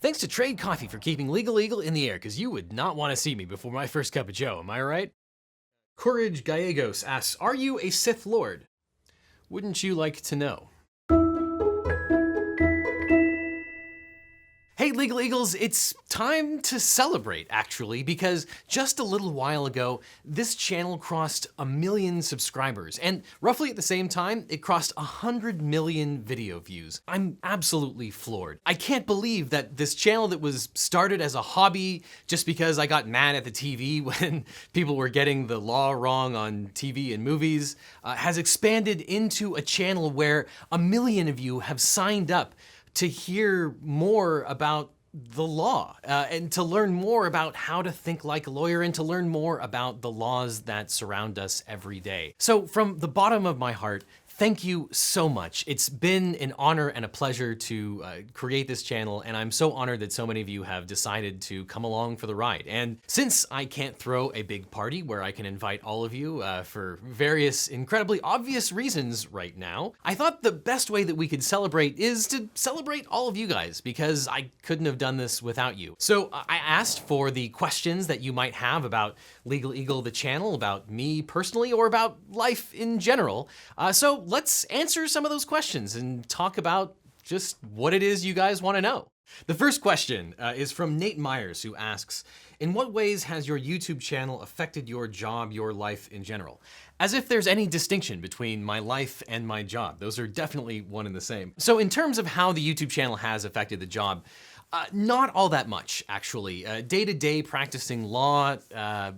Thanks to Trade Coffee for keeping LegalEagle in the air, because you would not want to see me before my first cup of joe, am I right? Courage Gallegos asks, are you a Sith Lord? Wouldn't you like to know? Hey Legal Eagles, it's time to celebrate actually, because just a little while ago, this channel crossed 1 million subscribers, and roughly at the same time, it crossed 100 million video views. I'm absolutely floored. I can't believe that this channel that was started as a hobby just because I got mad at the TV when people were getting the law wrong on TV and movies, has expanded into a channel where 1 million of you have signed up to hear more about the law and to learn more about how to think like a lawyer and to learn more about the laws that surround us every day. So from the bottom of my heart, thank you so much. It's been an honor and a pleasure to create this channel, and I'm so honored that so many of you have decided to come along for the ride. And since I can't throw a big party where I can invite all of you for various incredibly obvious reasons right now, I thought the best way that we could celebrate is to celebrate all of you guys, because I couldn't have done this without you. So I asked for the questions that you might have about LegalEagle, the channel, about me personally, or about life in general. So let's answer some of those questions and talk about just what it is you guys want to know. The first question is from Nate Myers, who asks, in what ways has your YouTube channel affected your job, your life in general? As if there's any distinction between my life and my job. Those are definitely one and the same. So in terms of how the YouTube channel has affected the job, not all that much, actually. Day-to-day practicing law, the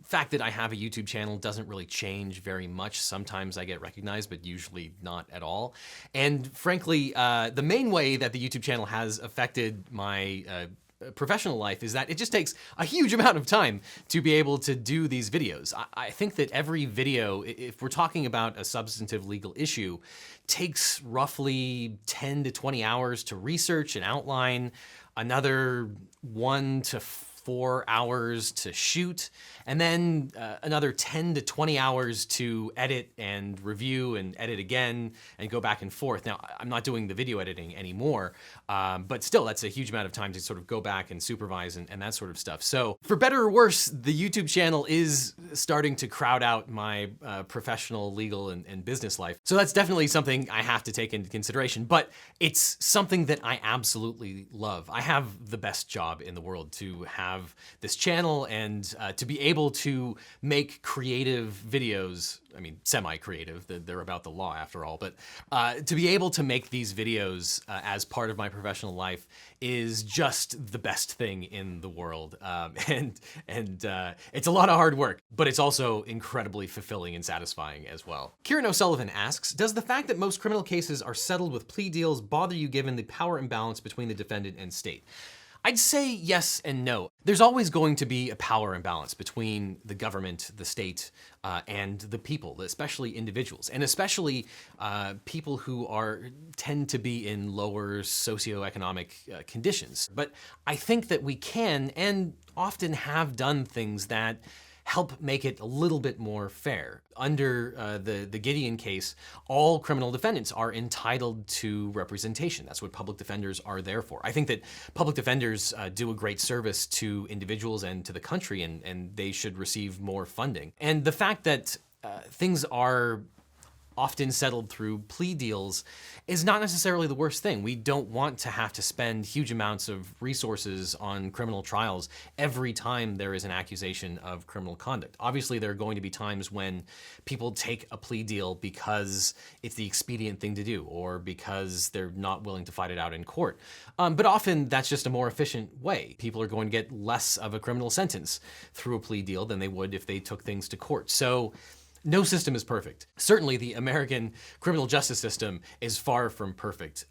fact that I have a YouTube channel doesn't really change very much. Sometimes I get recognized, but usually not at all. And frankly, the main way that the YouTube channel has affected my professional life is that it just takes a huge amount of time to be able to do these videos. I think that every video, if we're talking about a substantive legal issue, takes roughly 10 to 20 hours to research and outline, another 1 to 4 hours to shoot, and then another 10 to 20 hours to edit and review and edit again and go back and forth. Now, I'm not doing the video editing anymore, but still that's a huge amount of time to sort of go back and supervise and that sort of stuff. So for better or worse, the YouTube channel is starting to crowd out my professional, legal, and business life. So that's definitely something I have to take into consideration, but it's something that I absolutely love. I have the best job in the world to have this channel and to be able to make creative videos. I mean, semi-creative, they're about the law after all, but to be able to make these videos as part of my professional life is just the best thing in the world. And it's a lot of hard work, but it's also incredibly fulfilling and satisfying as well. Kieran O'Sullivan asks, does the fact that most criminal cases are settled with plea deals bother you given the power imbalance between the defendant and state? I'd say yes and no. There's always going to be a power imbalance between the government, the state, and the people, especially individuals, and especially people who tend to be in lower socioeconomic conditions. But I think that we can and often have done things that help make it a little bit more fair. Under the Gideon case, all criminal defendants are entitled to representation. That's what public defenders are there for. I think that public defenders do a great service to individuals and to the country, and they should receive more funding. And the fact that things are often settled through plea deals is not necessarily the worst thing. We don't want to have to spend huge amounts of resources on criminal trials every time there is an accusation of criminal conduct. Obviously, there are going to be times when people take a plea deal because it's the expedient thing to do or because they're not willing to fight it out in court. But often that's just a more efficient way. People are going to get less of a criminal sentence through a plea deal than they would if they took things to court. So no system is perfect. Certainly the American criminal justice system is far from perfect.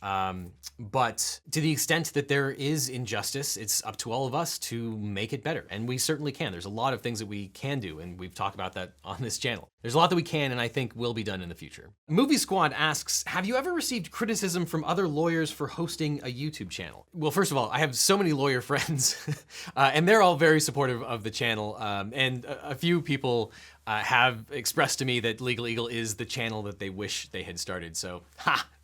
But to the extent that there is injustice, it's up to all of us to make it better. And we certainly can. There's a lot of things that we can do, and we've talked about that on this channel. There's a lot that we can and I think will be done in the future. Movie Squad asks, have you ever received criticism from other lawyers for hosting a YouTube channel? Well, first of all, I have so many lawyer friends and they're all very supportive of the channel. And a few people have expressed to me that LegalEagle is the channel that they wish they had started. So,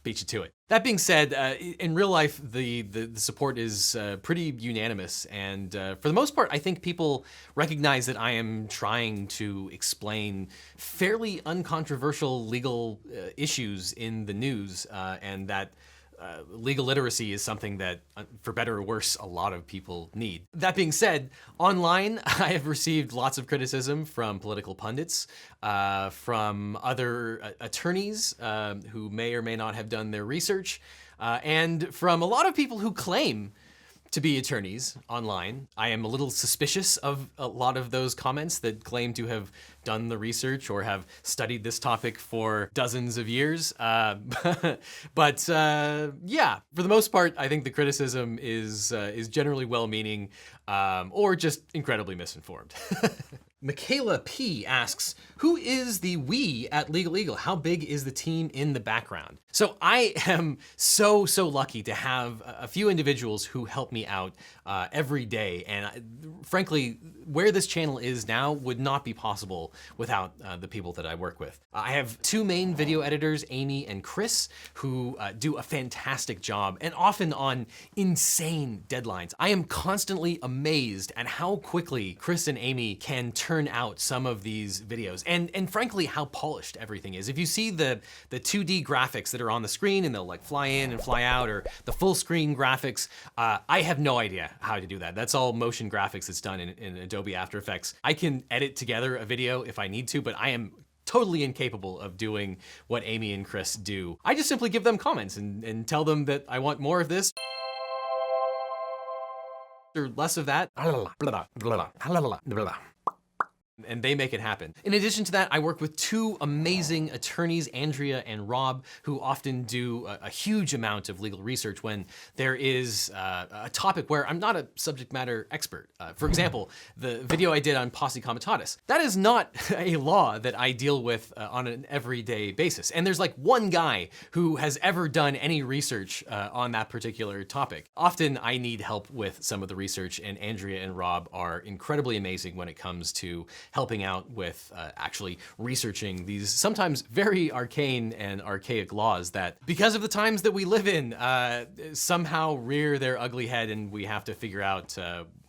beat you to it. That being said, in real life, the support is pretty unanimous, and for the most part, I think people recognize that I am trying to explain fairly uncontroversial legal issues in the news, and that legal literacy is something that, for better or worse, a lot of people need. That being said, online, I have received lots of criticism from political pundits, from other attorneys who may or may not have done their research, and from a lot of people who claim to be attorneys online. I am a little suspicious of a lot of those comments that claim to have done the research or have studied this topic for dozens of years. But yeah, for the most part, I think the criticism is generally well-meaning or just incredibly misinformed. Michaela P asks, who is the we at LegalEagle? How big is the team in the background? So I am so lucky to have a few individuals who help me out every day. And frankly, where this channel is now would not be possible without the people that I work with. I have two main video editors, Amy and Chris, who do a fantastic job and often on insane deadlines. I am constantly amazed at how quickly Chris and Amy can turn out some of these videos, and frankly, how polished everything is. If you see the 2D graphics that are on the screen and they'll like fly in and fly out, or the full screen graphics, I have no idea how to do that. That's all motion graphics that's done in Adobe After Effects. I can edit together a video if I need to, but I am totally incapable of doing what Amy and Chris do. I just simply give them comments and tell them that I want more of this or less of that. And they make it happen. In addition to that, I work with two amazing attorneys, Andrea and Rob, who often do a huge amount of legal research when there is a topic where I'm not a subject matter expert. For example, the video I did on posse comitatus. That is not a law that I deal with on an everyday basis. And there's like one guy who has ever done any research on that particular topic. Often I need help with some of the research, and Andrea and Rob are incredibly amazing when it comes to helping out with actually researching these sometimes very arcane and archaic laws that, because of the times that we live in, somehow rear their ugly head, and we have to figure out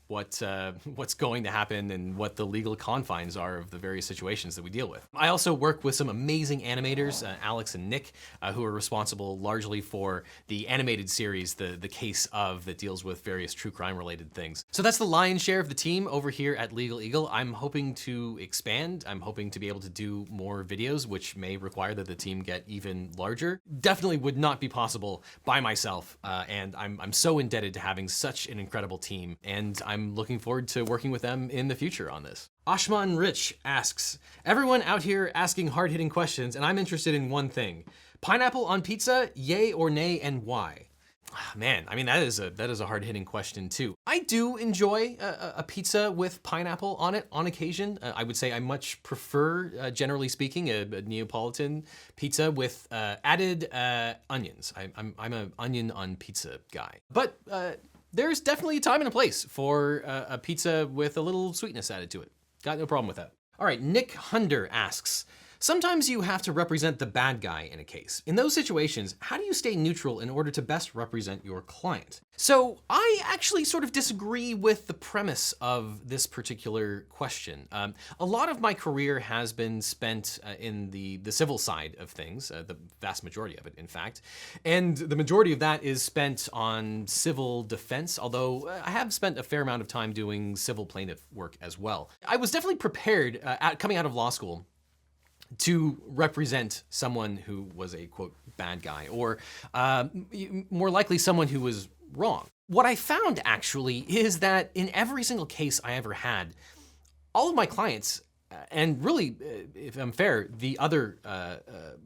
what's going to happen and what the legal confines are of the various situations that we deal with. I also work with some amazing animators, Alex and Nick, who are responsible largely for the animated series, The Case Of, that deals with various true crime related things. So that's the lion's share of the team over here at LegalEagle. I'm hoping to expand. I'm hoping to be able to do more videos, which may require that the team get even larger. Definitely would not be possible by myself, and I'm so indebted to having such an incredible team, and I'm looking forward to working with them in the future on this. Ashman Rich asks, everyone out here asking hard-hitting questions, and I'm interested in one thing. Pineapple on pizza, yay or nay, and why? Man, I mean, that is a hard-hitting question too. I do enjoy a pizza with pineapple on it on occasion. I would say I much prefer, generally speaking, a Neapolitan pizza with added onions. I'm an onion on pizza guy. But there's definitely a time and a place for a pizza with a little sweetness added to it. Got no problem with that. All right, Nick Hunder asks, sometimes you have to represent the bad guy in a case. In those situations, how do you stay neutral in order to best represent your client? So I actually sort of disagree with the premise of this particular question. A lot of my career has been spent in the civil side of things, the vast majority of it, in fact. And the majority of that is spent on civil defense, although I have spent a fair amount of time doing civil plaintiff work as well. I was definitely prepared coming out of law school to represent someone who was a, quote, bad guy, or more likely someone who was wrong. What I found actually is that in every single case I ever had, all of my clients, and really, if I'm fair, the other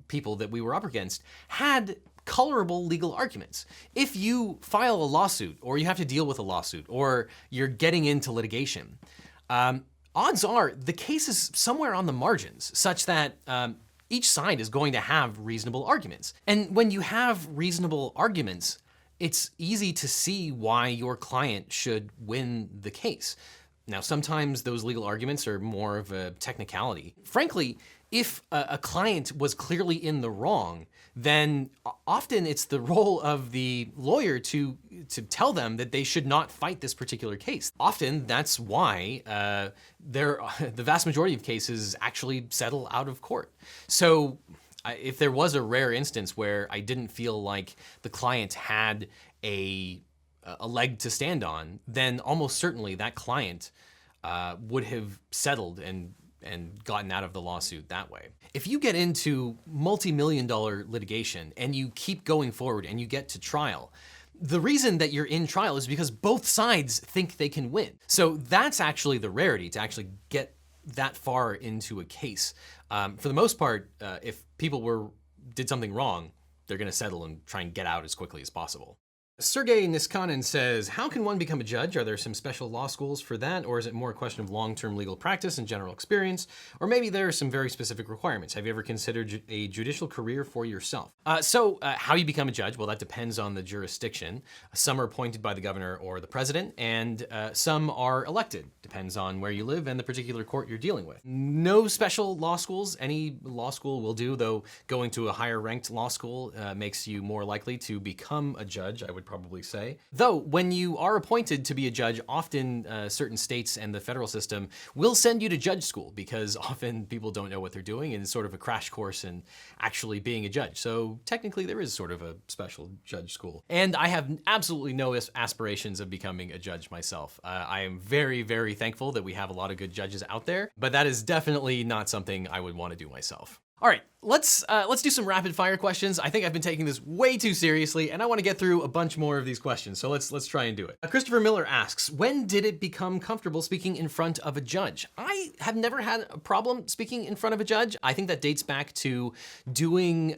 people that we were up against, had colorable legal arguments. If you file a lawsuit, or you have to deal with a lawsuit, or you're getting into litigation, odds are the case is somewhere on the margins, such that each side is going to have reasonable arguments. And when you have reasonable arguments, it's easy to see why your client should win the case. Now, sometimes those legal arguments are more of a technicality. Frankly, if a client was clearly in the wrong, then often it's the role of the lawyer to tell them that they should not fight this particular case. Often that's why the vast majority of cases actually settle out of court. So if there was a rare instance where I didn't feel like the client had a leg to stand on, then almost certainly that client would have settled and gotten out of the lawsuit that way. If you get into multi-million-dollar litigation and you keep going forward and you get to trial, the reason that you're in trial is because both sides think they can win. So that's actually the rarity, to actually get that far into a case. For the most part, if people did something wrong, they're gonna settle and try and get out as quickly as possible. Sergey Niskanen says, how can one become a judge? Are there some special law schools for that? Or is it more a question of long-term legal practice and general experience? Or maybe there are some very specific requirements. Have you ever considered a judicial career for yourself? How you become a judge? Well, that depends on the jurisdiction. Some are appointed by the governor or the president, and some are elected. Depends on where you live and the particular court you're dealing with. No special law schools. Any law school will do, though going to a higher ranked law school makes you more likely to become a judge, I would probably say. Though, when you are appointed to be a judge, often certain states and the federal system will send you to judge school, because often people don't know what they're doing, and it's sort of a crash course in actually being a judge. So technically there is sort of a special judge school. And I have absolutely no aspirations of becoming a judge myself. I am very, very thankful that we have a lot of good judges out there, but that is definitely not something I would want to do myself. All right, let's do some rapid fire questions. I think I've been taking this way too seriously, and I want to get through a bunch more of these questions, so let's try and do it. Christopher Miller asks, when did it become comfortable speaking in front of a judge? I have never had a problem speaking in front of a judge. I think that dates back to doing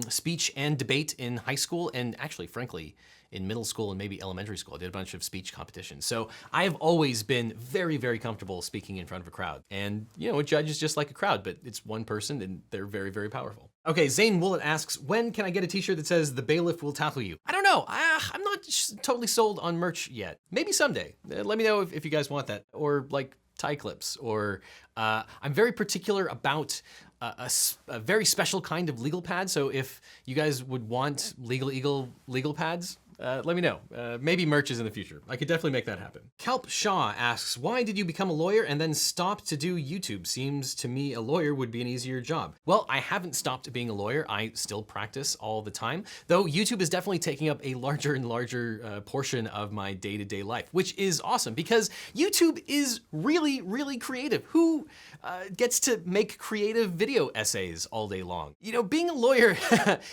speech and debate in high school, and actually, frankly, in middle school and maybe elementary school. I did a bunch of speech competitions. So I have always been very, very comfortable speaking in front of a crowd. And you know, a judge is just like a crowd, but it's one person and they're very, very powerful. Okay, Zane Woollett asks, when can I get a t-shirt that says, the bailiff will tackle you? I don't know, I'm not totally sold on merch yet. Maybe someday. Let me know if you guys want that. Or like tie clips, or I'm very particular about a very special kind of legal pad. So if you guys would want LegalEagle legal pads, let me know. Maybe merch is in the future. I could definitely make that happen. Kelp Shaw asks, why did you become a lawyer and then stop to do YouTube? Seems to me a lawyer would be an easier job. Well, I haven't stopped being a lawyer. I still practice all the time, though YouTube is definitely taking up a larger and larger portion of my day-to-day life, which is awesome because YouTube is really, really creative. Who gets to make creative video essays all day long? You know, being a lawyer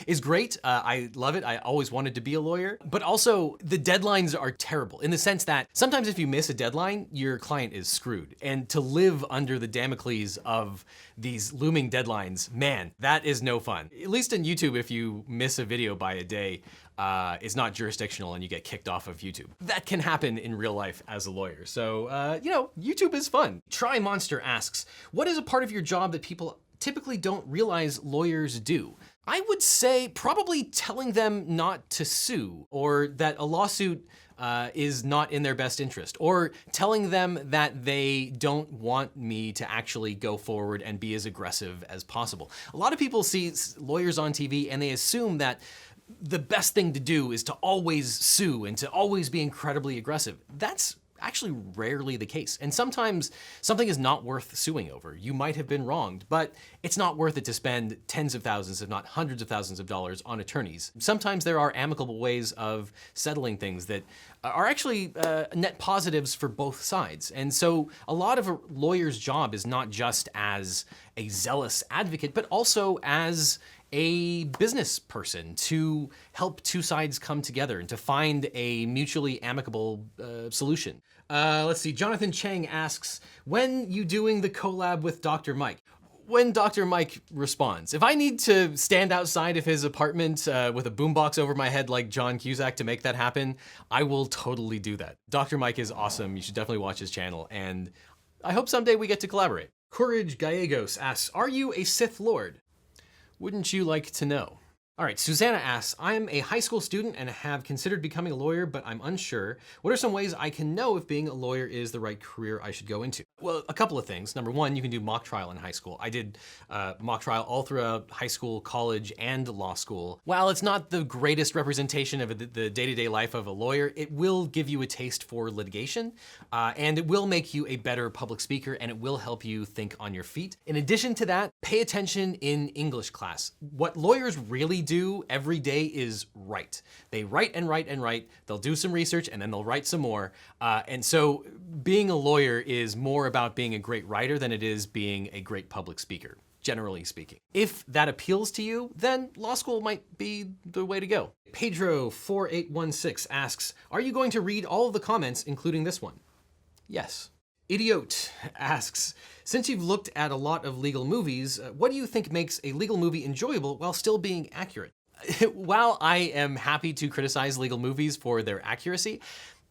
is great. I love it. I always wanted to be a lawyer. But also, the deadlines are terrible in the sense that sometimes if you miss a deadline, your client is screwed. And to live under the Damocles of these looming deadlines, man, that is no fun. At least in YouTube, if you miss a video by a day, it's not jurisdictional and you get kicked off of YouTube. That can happen in real life as a lawyer. So, you know, YouTube is fun. Try Monster asks, what is a part of your job that people typically don't realize lawyers do? I would say probably telling them not to sue, or that a lawsuit is not in their best interest, or telling them that they don't want me to actually go forward and be as aggressive as possible. A lot of people see lawyers on TV and they assume that the best thing to do is to always sue and to always be incredibly aggressive. That's actually rarely the case. And sometimes something is not worth suing over. You might have been wronged, but it's not worth it to spend tens of thousands, if not hundreds of thousands of dollars on attorneys. Sometimes there are amicable ways of settling things that are actually net positives for both sides. And so a lot of a lawyer's job is not just as a zealous advocate, but also as a business person to help two sides come together and to find a mutually amicable solution. Let's see, Jonathan Chang asks, when you doing the collab with Dr. Mike? When Dr. Mike responds. If I need to stand outside of his apartment with a boombox over my head like John Cusack to make that happen, I will totally do that. Dr. Mike is awesome. You should definitely watch his channel, and I hope someday we get to collaborate. Courage Gallegos asks, are you a Sith Lord? Wouldn't you like to know? All right, Susanna asks, I am a high school student and have considered becoming a lawyer, but I'm unsure. What are some ways I can know if being a lawyer is the right career I should go into? Well, a couple of things. Number one, you can do mock trial in high school. I did mock trial all throughout high school, college, and law school. While it's not the greatest representation of the day-to-day life of a lawyer, it will give you a taste for litigation, and it will make you a better public speaker, and it will help you think on your feet. In addition to that, pay attention in English class. What lawyers really do every day is write. They write and write and write. They'll do some research and then they'll write some more. And so being a lawyer is more about being a great writer than it is being a great public speaker, generally speaking. If that appeals to you, then law school might be the way to go. Pedro4816 asks, are you going to read all of the comments, including this one? Yes. Idiot asks, since you've looked at a lot of legal movies, what do you think makes a legal movie enjoyable while still being accurate? While I am happy to criticize legal movies for their accuracy,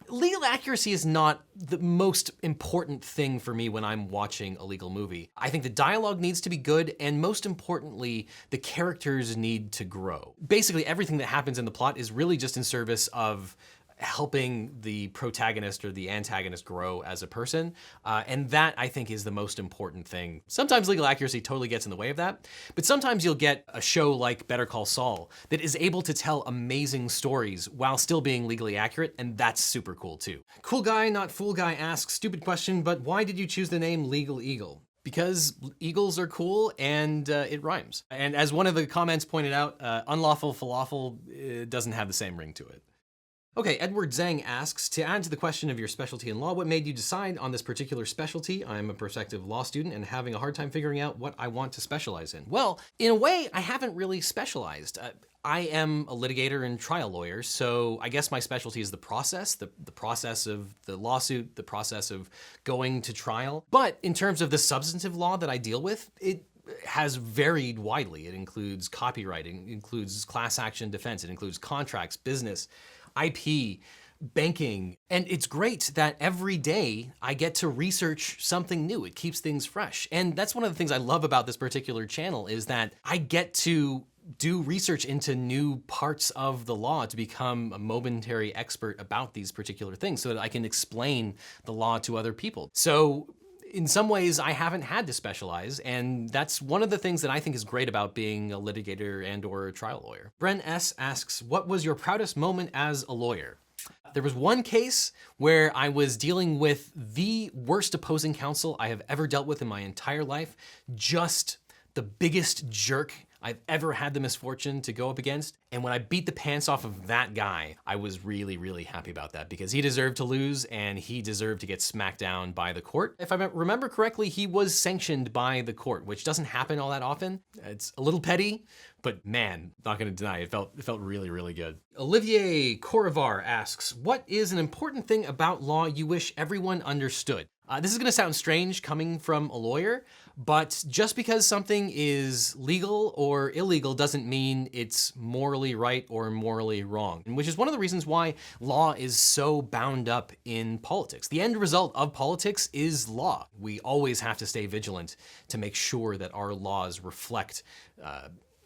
legal accuracy is not the most important thing for me when I'm watching a legal movie. I think the dialogue needs to be good, and most importantly, the characters need to grow. Basically, everything that happens in the plot is really just in service of helping the protagonist or the antagonist grow as a person. And that, I think, is the most important thing. Sometimes legal accuracy totally gets in the way of that, but sometimes you'll get a show like Better Call Saul that is able to tell amazing stories while still being legally accurate, and that's super cool too. Cool Guy Not Fool Guy asks, stupid question, but why did you choose the name LegalEagle? Because eagles are cool and it rhymes. And as one of the comments pointed out, unlawful falafel doesn't have the same ring to it. Okay, Edward Zhang asks, to add to the question of your specialty in law, what made you decide on this particular specialty? I'm a prospective law student and having a hard time figuring out what I want to specialize in. Well, in a way, I haven't really specialized. I am a litigator and trial lawyer, so I guess my specialty is the process of the lawsuit, the process of going to trial. But in terms of the substantive law that I deal with, it has varied widely. It includes copywriting, it includes class action defense, it includes contracts, business, IP, banking, and it's great that every day I get to research something new. It keeps things fresh. And that's one of the things I love about this particular channel is that I get to do research into new parts of the law to become a momentary expert about these particular things so that I can explain the law to other people. So in some ways, I haven't had to specialize, and that's one of the things that I think is great about being a litigator and or a trial lawyer. Bren S. asks, what was your proudest moment as a lawyer? There was one case where I was dealing with the worst opposing counsel I have ever dealt with in my entire life, just the biggest jerk I've ever had the misfortune to go up against. And when I beat the pants off of that guy, I was really, really happy about that because he deserved to lose and he deserved to get smacked down by the court. If I remember correctly, he was sanctioned by the court, which doesn't happen all that often. It's a little petty, but man, not gonna deny it felt really, really good. Olivier Corrivar asks, what is an important thing about law you wish everyone understood? This is gonna sound strange coming from a lawyer, but just because something is legal or illegal doesn't mean it's morally right or morally wrong, which is one of the reasons why law is so bound up in politics. The end result of politics is law. We always have to stay vigilant to make sure that our laws reflect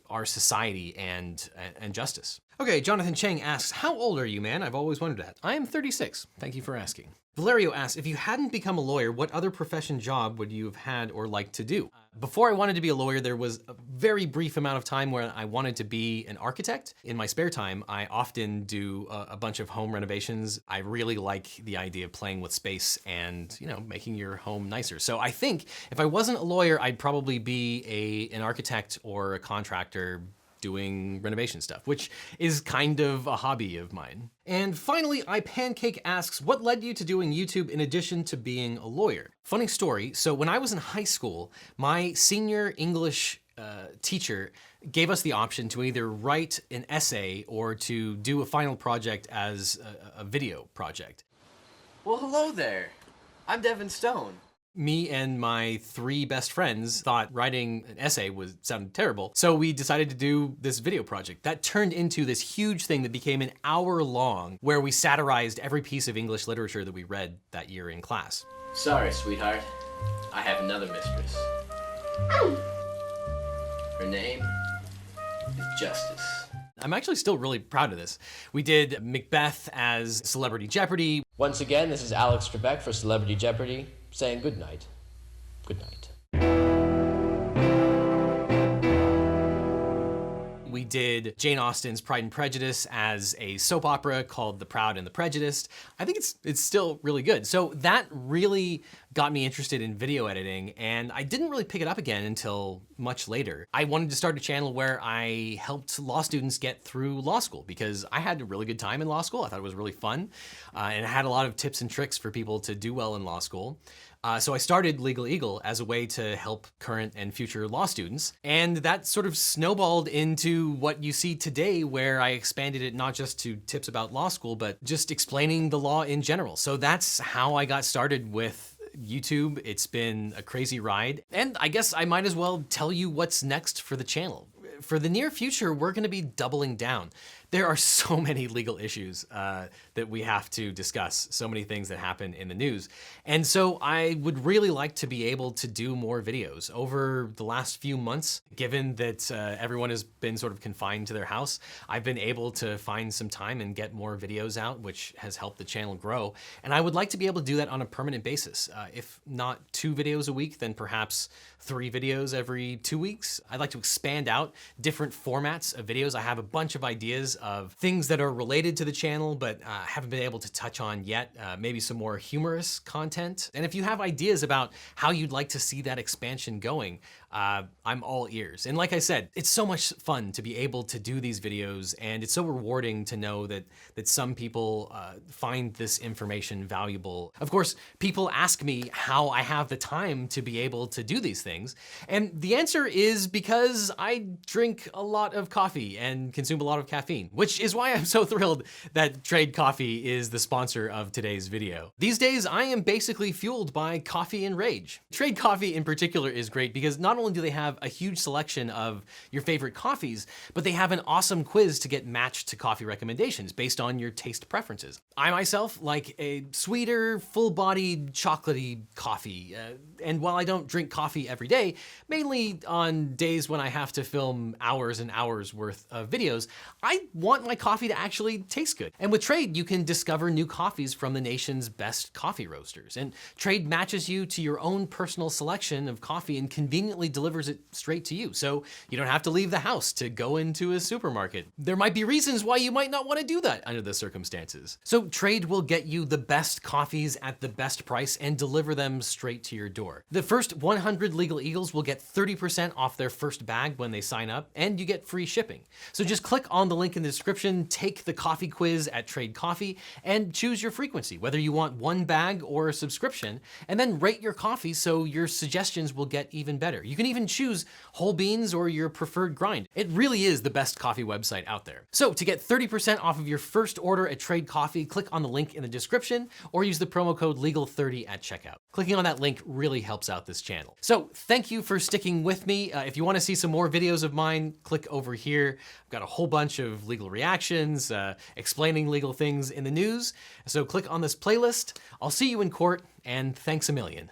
our society and justice. Okay, Jonathan Chang asks, how old are you, man? I've always wondered that. I am 36. Thank you for asking. Valerio asks, if you hadn't become a lawyer, what other profession job would you have had or liked to do? Before I wanted to be a lawyer, there was a very brief amount of time where I wanted to be an architect. In my spare time, I often do a bunch of home renovations. I really like the idea of playing with space and, you know, making your home nicer. So I think if I wasn't a lawyer, I'd probably be an architect or a contractor doing renovation stuff, which is kind of a hobby of mine. And finally, iPancake asks, what led you to doing YouTube in addition to being a lawyer? Funny story, so when I was in high school, my senior English teacher gave us the option to either write an essay or to do a final project as a video project. Well, hello there. I'm Devin Stone. Me and my 3 best friends thought writing an essay sounded terrible, so we decided to do this video project. That turned into this huge thing that became an hour long, where we satirized every piece of English literature that we read that year in class. Sorry, sweetheart. I have another mistress. Her name is Justice. I'm actually still really proud of this. We did Macbeth as Celebrity Jeopardy. Once again, this is Alex Trebek for Celebrity Jeopardy, saying good night. Good night. We did Jane Austen's Pride and Prejudice as a soap opera called The Proud and the Prejudiced. I think it's still really good. So that really got me interested in video editing, and I didn't really pick it up again until much later. I wanted to start a channel where I helped law students get through law school because I had a really good time in law school. I thought it was really fun, and I had a lot of tips and tricks for people to do well in law school. So I started LegalEagle as a way to help current and future law students. And that sort of snowballed into what you see today, where I expanded it not just to tips about law school, but just explaining the law in general. So that's how I got started with YouTube. It's been a crazy ride. And I guess I might as well tell you what's next for the channel. For the near future, we're gonna be doubling down. There are so many legal issues that we have to discuss, so many things that happen in the news. And so I would really like to be able to do more videos. Over the last few months, given that everyone has been sort of confined to their house, I've been able to find some time and get more videos out, which has helped the channel grow. And I would like to be able to do that on a permanent basis. If not 2 videos a week, then perhaps 3 videos every 2 weeks. I'd like to expand out different formats of videos. I have a bunch of ideas of things that are related to the channel, but haven't been able to touch on yet. Maybe some more humorous content. And if you have ideas about how you'd like to see that expansion going, I'm all ears. And like I said, it's so much fun to be able to do these videos, and it's so rewarding to know that some people find this information valuable. Of course, people ask me how I have the time to be able to do these things, and the answer is because I drink a lot of coffee and consume a lot of caffeine, which is why I'm so thrilled that Trade Coffee is the sponsor of today's video. These days, I am basically fueled by coffee and rage. Trade Coffee in particular is great because not only do they have a huge selection of your favorite coffees, but they have an awesome quiz to get matched to coffee recommendations based on your taste preferences. I myself like a sweeter, full-bodied, chocolatey coffee. And while I don't drink coffee every day, mainly on days when I have to film hours and hours worth of videos, I want my coffee to actually taste good. And with Trade, you can discover new coffees from the nation's best coffee roasters. And Trade matches you to your own personal selection of coffee and conveniently delivers it straight to you, so you don't have to leave the house to go into a supermarket. There might be reasons why you might not want to do that under the circumstances. So Trade will get you the best coffees at the best price and deliver them straight to your door. The first 100 Legal Eagles will get 30% off their first bag when they sign up, and you get free shipping. So just click on the link in the description, take the coffee quiz at Trade Coffee, and choose your frequency, whether you want 1 bag or a subscription, and then rate your coffee so your suggestions will get even better. You can even choose whole beans or your preferred grind. It really is the best coffee website out there. So to get 30% off of your first order at Trade Coffee, click on the link in the description or use the promo code LEGAL30 at checkout. Clicking on that link really helps out this channel. So thank you for sticking with me. If you want to see some more videos of mine, click over here. I've got a whole bunch of legal reactions, explaining legal things in the news. So click on this playlist. I'll see you in court, and thanks a million.